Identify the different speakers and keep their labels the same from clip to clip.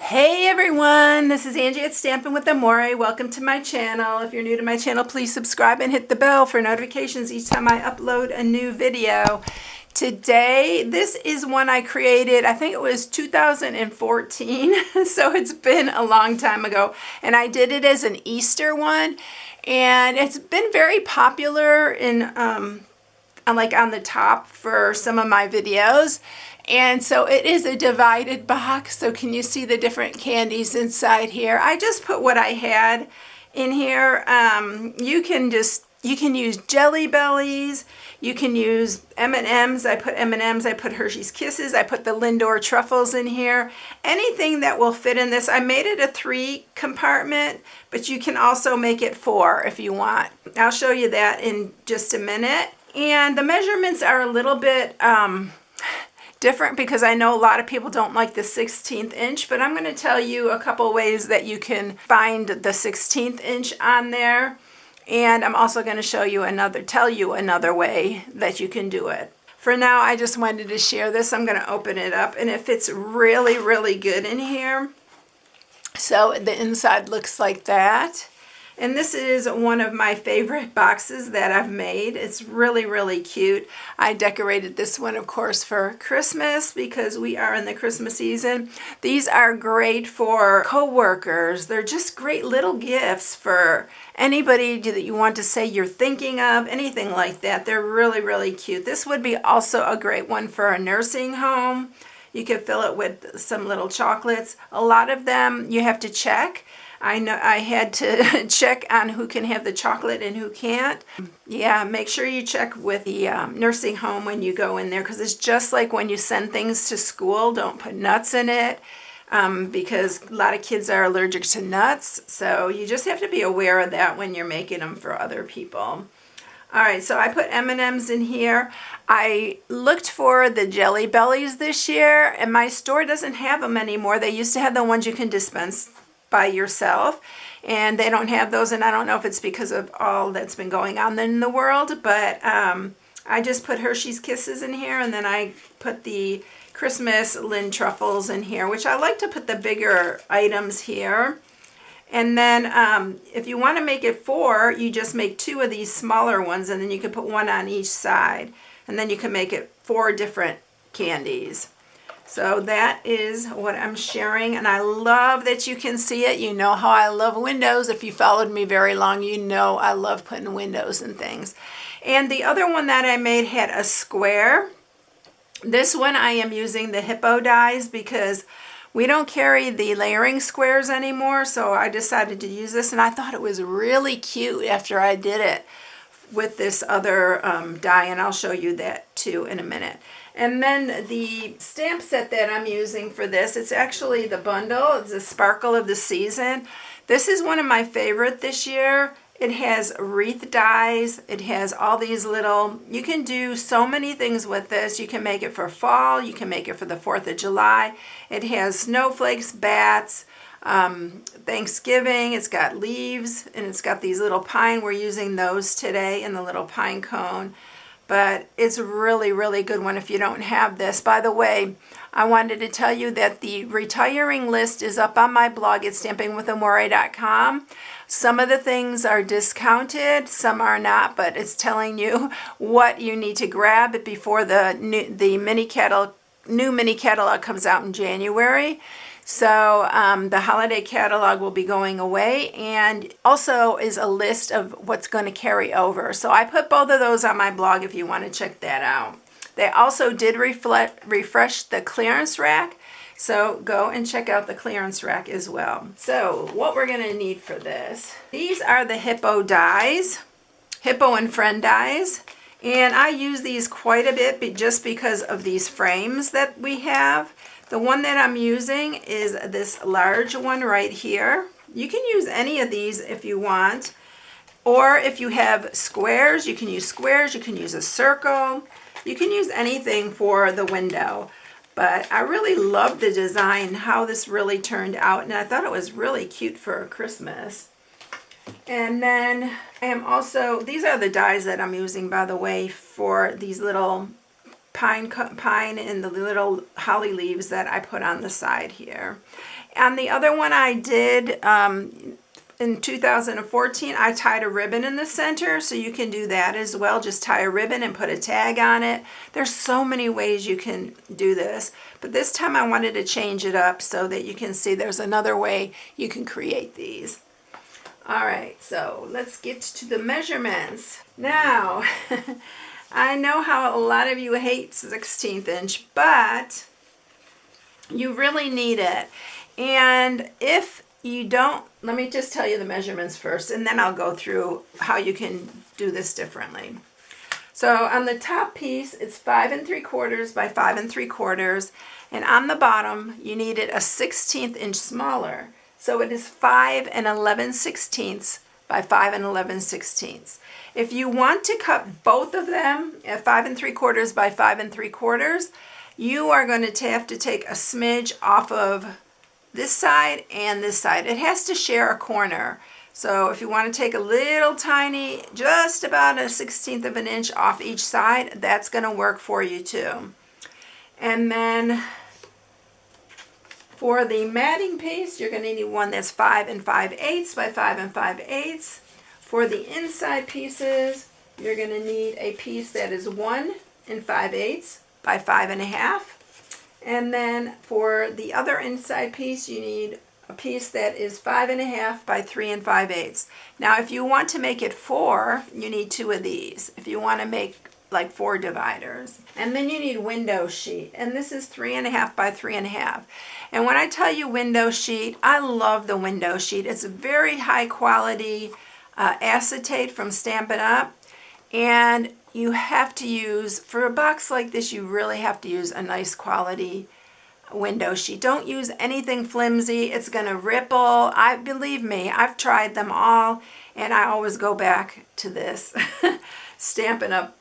Speaker 1: Hey everyone, this is Angie at Stampingwithamore. Welcome to my channel. If you're new to my channel, please subscribe and hit the bell for notifications each time I upload a new video. Today, this is one I created, I think it was 2014, so it's been a long time ago. And I did it as an Easter one, and it's been very popular in like on the top for some of my videos. And so it is a divided box. So can you see the different candies inside here? I just put what I had in here. You can use Jelly Bellies. You can use M&Ms. I put M&Ms. I put Hershey's Kisses. I put the Lindor Truffles in here. Anything that will fit in this. I made it a 3 compartment, but you can also make it 4 if you want. I'll show you that in just a minute. And the measurements are a little bit different because I know a lot of people don't like the 16th inch, but I'm going to tell you a couple ways that you can find the 16th inch on there. And I'm also going to tell you another way that you can do it. For now, I just wanted to share this. I'm going to open it up, and it fits really, really good in here. So the inside looks like that. And this is one of my favorite boxes that I've made. It's really, really cute. I decorated this one, of course, for Christmas because we are in the Christmas season. These are great for co-workers. They're just great little gifts for anybody that you want to say you're thinking of, anything like that. They're really, really cute. This would be also a great one for a nursing home. You could fill it with some little chocolates. A lot of them you have to check. I know I had to check on who can have the chocolate and who can't. Yeah, make sure you check with the nursing home when you go in there, because it's just like when you send things to school. Don't put nuts in it because a lot of kids are allergic to nuts. So you just have to be aware of that when you're making them for other people. All right, so I put M&Ms in here. I looked for the Jelly Bellies this year, and my store doesn't have them anymore. They used to have the ones you can dispense by yourself, and they don't have those, and I don't know if it's because of all that's been going on in the world, but I just put Hershey's Kisses in here, and then I put the Christmas Lind Truffles in here, which I like to put the bigger items here. And then if you want to make it 4, you just make 2 of these smaller ones, and then you can put 1 on each side, and then you can make it 4 different candies. So that is what I'm sharing, and I love that you can see it. You know how I love windows. If you followed me very long, you know I love putting windows and things. And the other one that I made had a square. This one I am using the hippo dies because we don't carry the layering squares anymore, so I decided to use this, and I thought it was really cute after I did it with this other die, and I'll show you that too in a minute. And then the stamp set that I'm using for this, it's actually the bundle. It's a Sparkle of the Season. This is one of my favorite this year. It has wreath dies. It has all these little, you can do so many things with this. You can make it for fall. You can make it for the 4th of July. It has snowflakes, bats, Thanksgiving. It's got leaves, and it's got these little pine. We're using those today in the little pine cone. But it's a really, really good one if you don't have this. By the way, I wanted to tell you that the retiring list is up on my blog at stampingwithamore.com. Some of the things are discounted, some are not, but it's telling you what you need to grab before the new mini catalog comes out in January. So the holiday catalog will be going away, and also is a list of what's going to carry over. So I put both of those on my blog if you want to check that out. They also did refresh the clearance rack, so go and check out the clearance rack as well. So what we're going to need for this, these are the hippo dies, hippo and friend dies. And I use these quite a bit just because of these frames that we have. The one that I'm using is this large one right here. You can use any of these if you want. Or if you have squares, you can use squares. You can use a circle. You can use anything for the window. But I really love the design, how this really turned out. And I thought it was really cute for Christmas. And then I am also, these are the dies that I'm using, by the way, for these little pine and the little holly leaves that I put on the side here. On the other one I did in 2014, I tied a ribbon in the center, so you can do that as well. Just tie a ribbon and put a tag on it. There's so many ways you can do this, but this time I wanted to change it up so that you can see there's another way you can create these. All right, so let's get to the measurements. Now, I know how a lot of you hate 16th inch, but you really need it. And if you don't, let me just tell you the measurements first, and then I'll go through how you can do this differently. So on the top piece, it's 5 3/4 by 5 3/4, and on the bottom, you need it a 16th inch smaller. So it is 5 11/16 by 5 11/16. If you want to cut both of them at 5 3/4 by 5 3/4, you are going to have to take a smidge off of this side and this side. It has to share a corner. So if you want to take a little tiny, just about a 1/16 of an inch off each side, that's going to work for you too. And then for the matting piece, you're going to need one that's 5 5/8 by 5 5/8. For the inside pieces, you're going to need a piece that is 1 5/8 by 5 1/2. And then for the other inside piece, you need a piece that is 5 1/2 by 3 5/8. Now, if you want to make it 4, you need 2 of these. If you want to make like 4 dividers. And then you need window sheet. And this is 3 1/2 by 3 1/2. And when I tell you window sheet, I love the window sheet. It's a very high quality acetate from Stampin'Up. And you have to use, for a box like this, you really have to use a nice quality window sheet. Don't use anything flimsy. It's going to ripple. Believe me, I've tried them all, and I always go back to this Stampin'Up.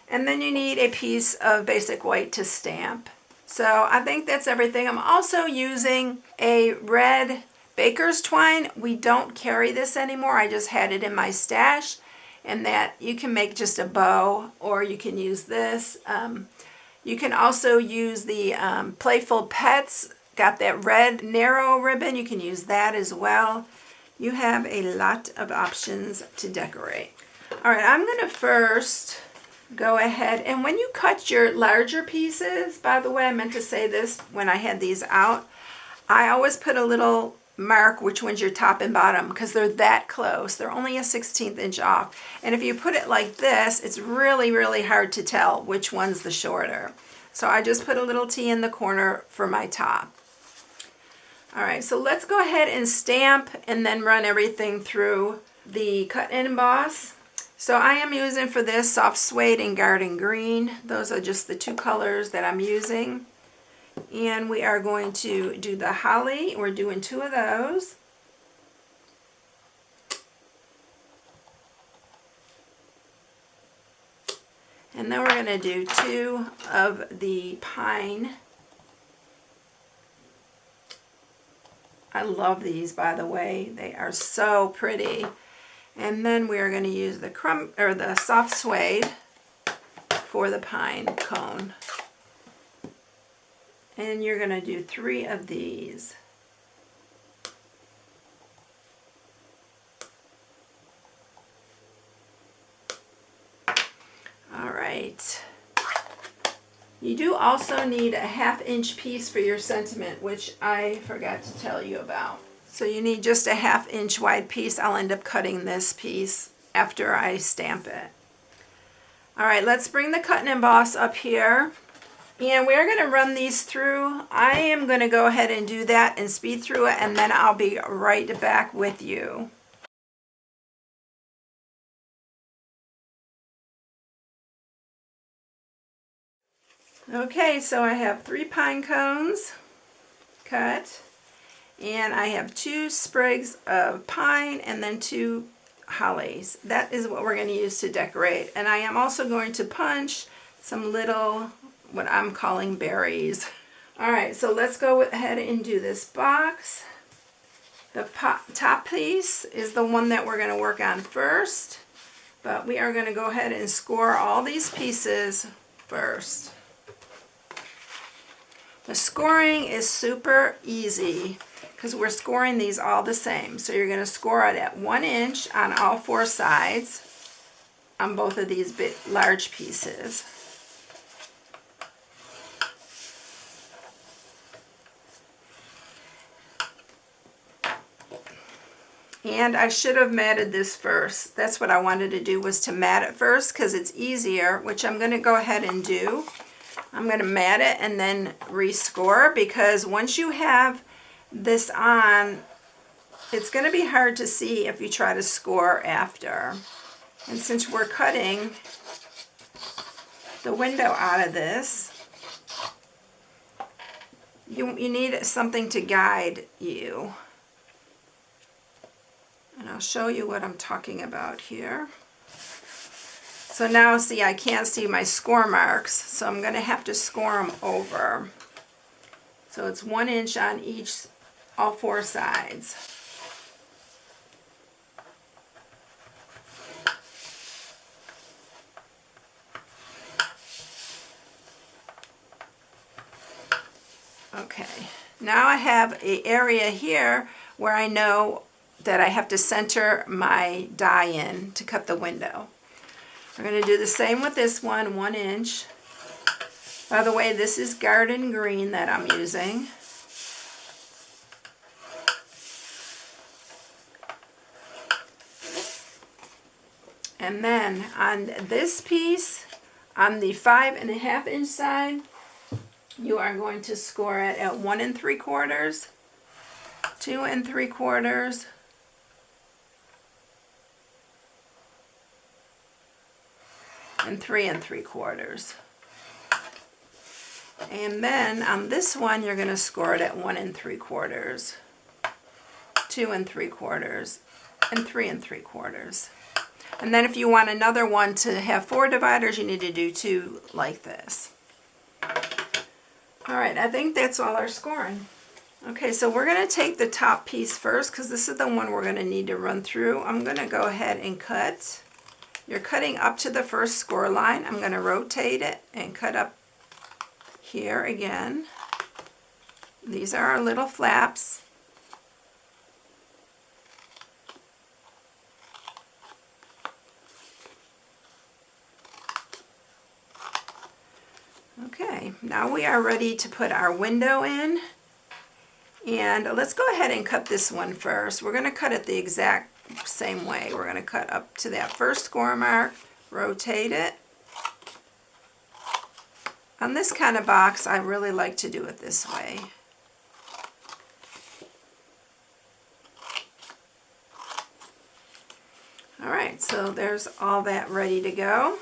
Speaker 1: And then you need a piece of basic white to stamp. So I think that's everything. I'm also using a red baker's twine. We don't carry this anymore. I just had it in my stash. And that you can make just a bow, or you can use this. You can also use the Playful Pets, got that red narrow ribbon. You can use that as well. You have a lot of options to decorate. All right, I'm going to first go ahead, and when you cut your larger pieces, by the way, I meant to say this when I had these out, I always put a little mark which one's your top and bottom, because they're that close. They're only a 16th inch off. And if you put it like this, it's really, really hard to tell which one's the shorter. So I just put a little T in the corner for my top. All right, so let's go ahead and stamp and then run everything through the cut and emboss. So I am using for this soft suede and garden green. Those are just the 2 colors that I'm using. And we are going to do the holly. We're doing 2 of those. And then we're going to do 2 of the pine. I love these, by the way. They are so pretty. And then we are going to use the soft suede for the pine cone. And you're going to do 3 of these. All right. You do also need a 1/2 inch piece for your sentiment, which I forgot to tell you about. So you need just a 1/2 inch wide piece. I'll end up cutting this piece after I stamp it. All right, let's bring the cut and emboss up here. And we're going to run these through. I am going to go ahead and do that and speed through it, and then I'll be right back with you. Okay, so I have 3 pine cones cut, and I have 2 sprigs of pine and then 2 hollies. That is what we're going to use to decorate. And I am also going to punch some little, what I'm calling berries. All right, so let's go ahead and do this box. The top piece is the one that we're going to work on first, but we are going to go ahead and score all these pieces first. The scoring is super easy. because we're scoring these all the same. So you're going to score it at 1 inch on all 4 sides on both of these big, large pieces. And I should have matted this first. That's what I wanted to do, was to mat it first because it's easier, which I'm going to go ahead and do. I'm going to mat it and then rescore, because once you have this on, it's going to be hard to see if you try to score after. And since we're cutting the window out of this, you need something to guide you. And I'll show you what I'm talking about here. So now, see, I can't see my score marks, so I'm going to have to score them over. So it's 1 inch on each, all 4 sides. Okay, now I have an area here where I know that I have to center my die in to cut the window. We're going to do the same with this one, 1 inch. By the way, this is garden green that I'm using. And then on this piece, on the 5.5 inch side, you are going to score it at 1 3/4, 2 3/4, and 3 3/4. And then on this one, you're going to score it at 1 3/4, 2 3/4, and 3 3/4. And then if you want another one to have 4 dividers, you need to do 2 like this. All right, I think that's all our scoring. Okay, so we're going to take the top piece first, because this is the one we're going to need to run through. I'm going to go ahead and cut. You're cutting up to the first score line. I'm going to rotate it and cut up here again. These are our little flaps. Okay, now we are ready to put our window in. And let's go ahead and cut this one first. We're going to cut it the exact same way. We're going to cut up to that first score mark, rotate it. On this kind of box, I really like to do it this way. All right, so there's all that ready to go.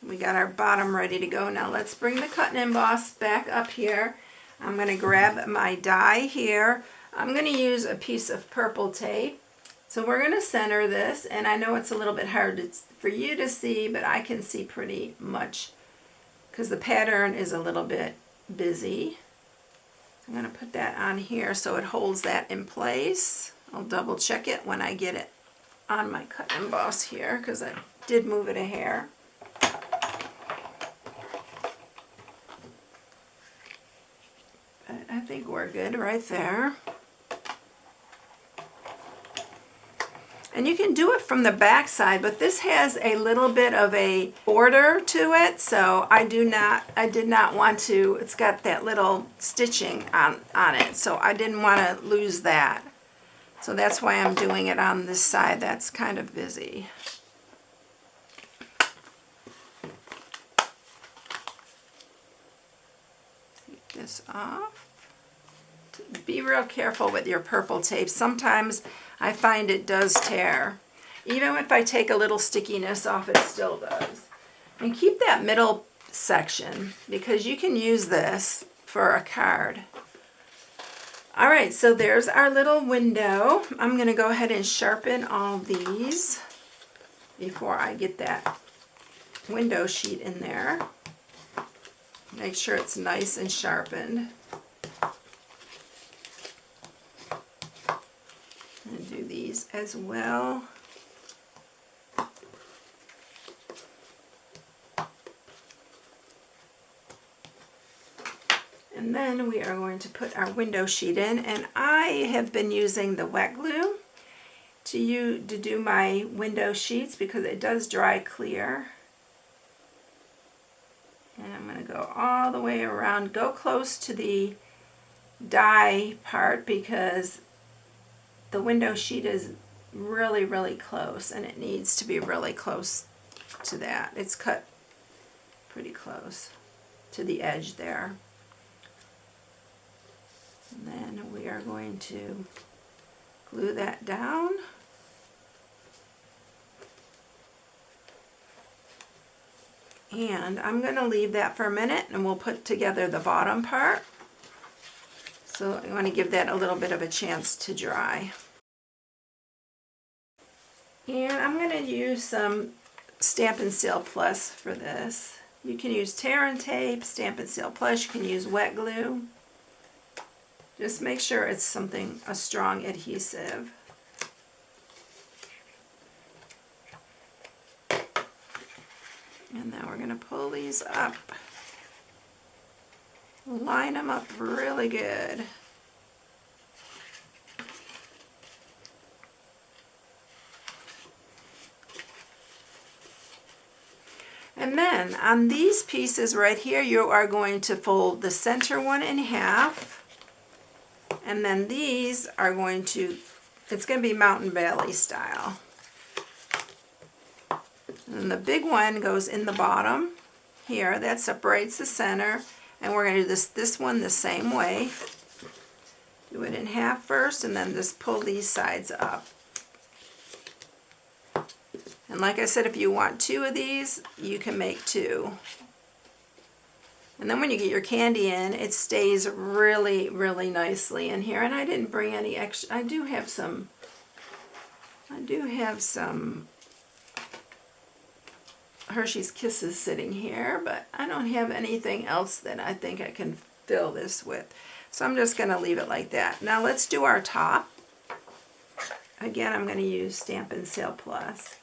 Speaker 1: We got our bottom ready to go. Now let's bring the cut and emboss back up here. I'm going to grab my die here. I'm going to use a piece of purple tape. So we're going to center this, and I know it's a little bit hard for you to see, but I can see pretty much because the pattern is a little bit busy. I'm going to put that on here so it holds that in place. I'll double check it when I get it on my cut and emboss here, because I did move it a hair. I think we're good right there. And you can do it from the back side, but this has a little bit of a border to it, so I did not want to, it's got that little stitching on it, so I didn't want to lose that. So that's why I'm doing it on this side that's kind of busy. Take this off. Be real careful with your purple tape. Sometimes I find it does tear. Even if I take a little stickiness off, it still does. And keep that middle section, because you can use this for a card. All right, so there's our little window. I'm going to go ahead and sharpen all these before I get that window sheet in there. Make sure it's nice and sharpened. And do these as well. And then then we are going to put our window sheet in, and I have been using the wet glue to do my window sheets because it does dry clear. And I'm going to go all the way around, go close to the die part because the window sheet is really, really close, and it needs to be really close to that. It's cut pretty close to the edge there. And then we are going to glue that down. And I'm going to leave that for a minute and we'll put together the bottom part. So I want to give that a little bit of a chance to dry. And I'm going to use some Stampin' Seal Plus for this. You can use tear and tape, Stampin' Seal Plus, you can use wet glue. Just make sure it's a strong adhesive. And then we're going to pull these up. Line them up really good. And then on these pieces right here, you are going to fold the center one in half. And then these are going to, it's going to be Mountain Valley style. And the big one goes in the bottom here. That separates the center. And we're going to do this one the same way. Do it in half first and then just pull these sides up. And like I said, if you want 2 of these, you can make 2. And then when you get your candy in, it stays really, really nicely in here. And I didn't bring any extra. I do have some Hershey's Kisses sitting here, but I don't have anything else that I think I can fill this with. So I'm just going to leave it like that. Now let's do our top. Again, I'm going to use Stampin' Seal Plus.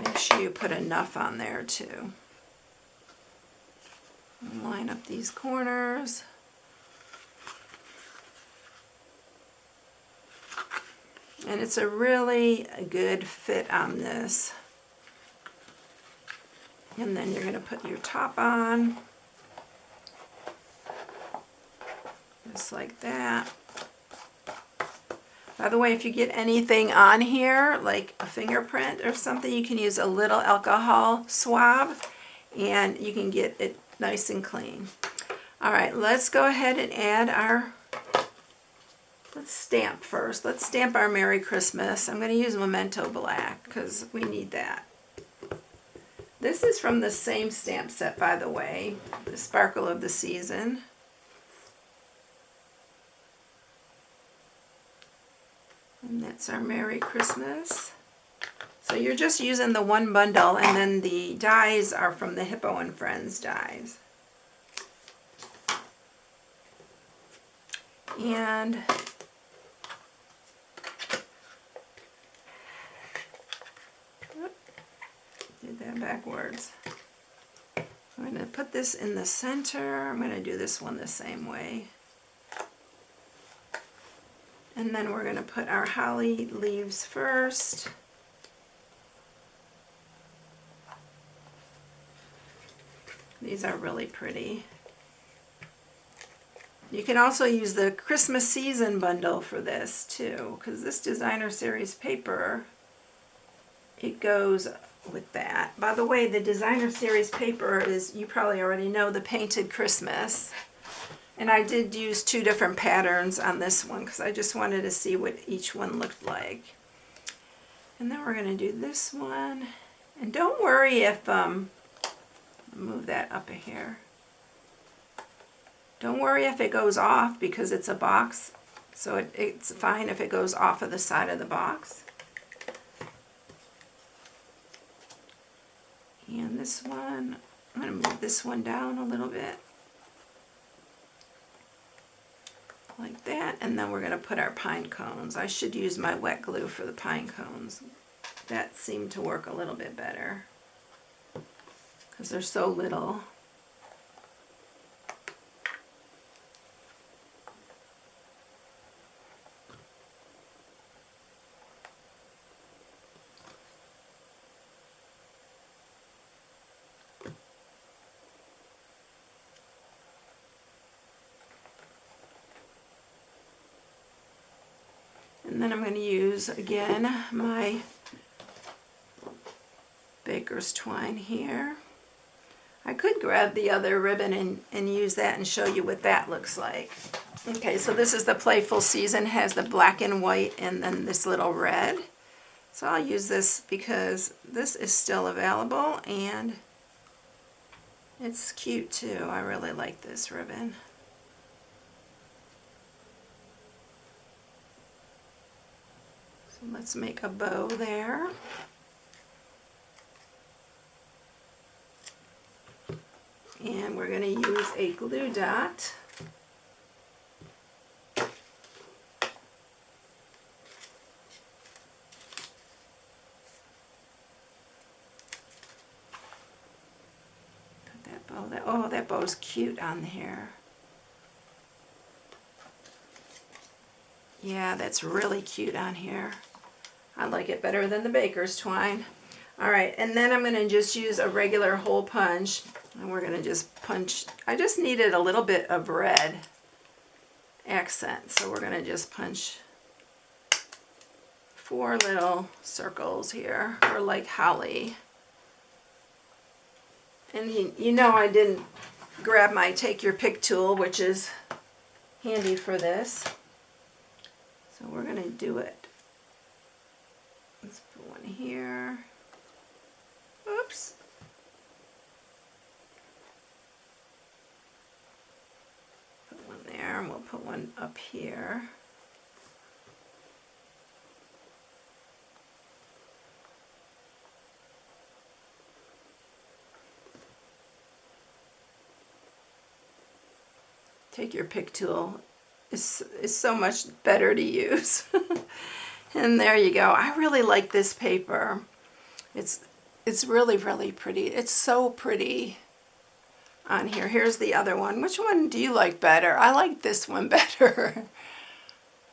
Speaker 1: Make sure you put enough on there too. Line up these corners. And it's a really good fit on this. And then you're going to put your top on. Just like that. By the way, if you get anything on here, like a fingerprint or something, you can use a little alcohol swab and you can get it nice and clean. All right, let's go ahead and add let's stamp first. Let's stamp our Merry Christmas. I'm going to use Memento Black because we need that. This is from the same stamp set, by the way, the Sparkle of the Season. And that's our Merry Christmas. So you're just using the one bundle, and then the dies are from the Hippo and Friends dies. And did that backwards. I'm going to put this in the center. I'm going to do this one the same way. And then we're going to put our holly leaves first. These are really pretty. You can also use the Christmas season bundle for this too, because this designer series paper, it goes with that. By the way, the designer series paper is, you probably already know, the Painted Christmas. And I did use 2 different patterns on this one because I just wanted to see what each one looked like. And then we're going to do this one. And don't worry if, move that up a hair. Don't worry if it goes off because it's a box. So it's fine if it goes off of the side of the box. And this one, I'm going to move this one down a little bit. Like that. and then we're going to put our pine cones. I should use my wet glue for the pine cones. That seemed to work a little bit better because they're so little. And then I'm going to use, again, my baker's twine here. I could grab the other ribbon and use that and show you what that looks like. Okay, so this is the Playful Season, has the black and white and then this little red. So I'll use this because this is still available and it's cute too. I really like this ribbon. Let's make a bow there. And we're going to use a glue dot. Put that bow there. Oh, that bow's cute on here. Yeah, that's really cute on here. I like it better than the baker's twine. All right, and then I'm going to just use a regular hole punch, and we're going to just punch. I just needed a little bit of red accent, so we're going to just punch 4 little circles here, or like holly. And you know I didn't grab my Take Your Pick tool, which is handy for this. So we're going to do it. Let's put one here. Oops. Put one there, and we'll put one up here. Take Your Pick tool is so much better to use. And there you go. I really like this paper. It's really, really pretty. It's so pretty on here. Here's the other one. Which one do you like better? I like this one better.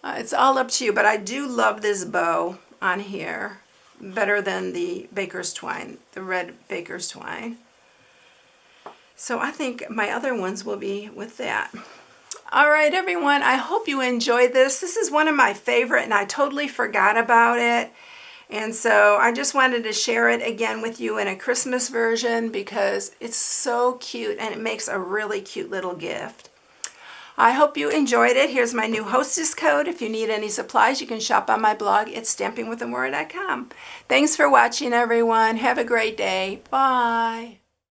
Speaker 1: It's all up to you, but I do love this bow on here better than the baker's twine, the red baker's twine. So I think my other ones will be with that. All right, everyone, I hope you enjoyed this. This is one of my favorite, and I totally forgot about it. And so I just wanted to share it again with you in a Christmas version because it's so cute and it makes a really cute little gift. I hope you enjoyed it. Here's my new hostess code. If you need any supplies, you can shop on my blog at stampingwithamore.com. Thanks for watching, everyone. Have a great day. Bye.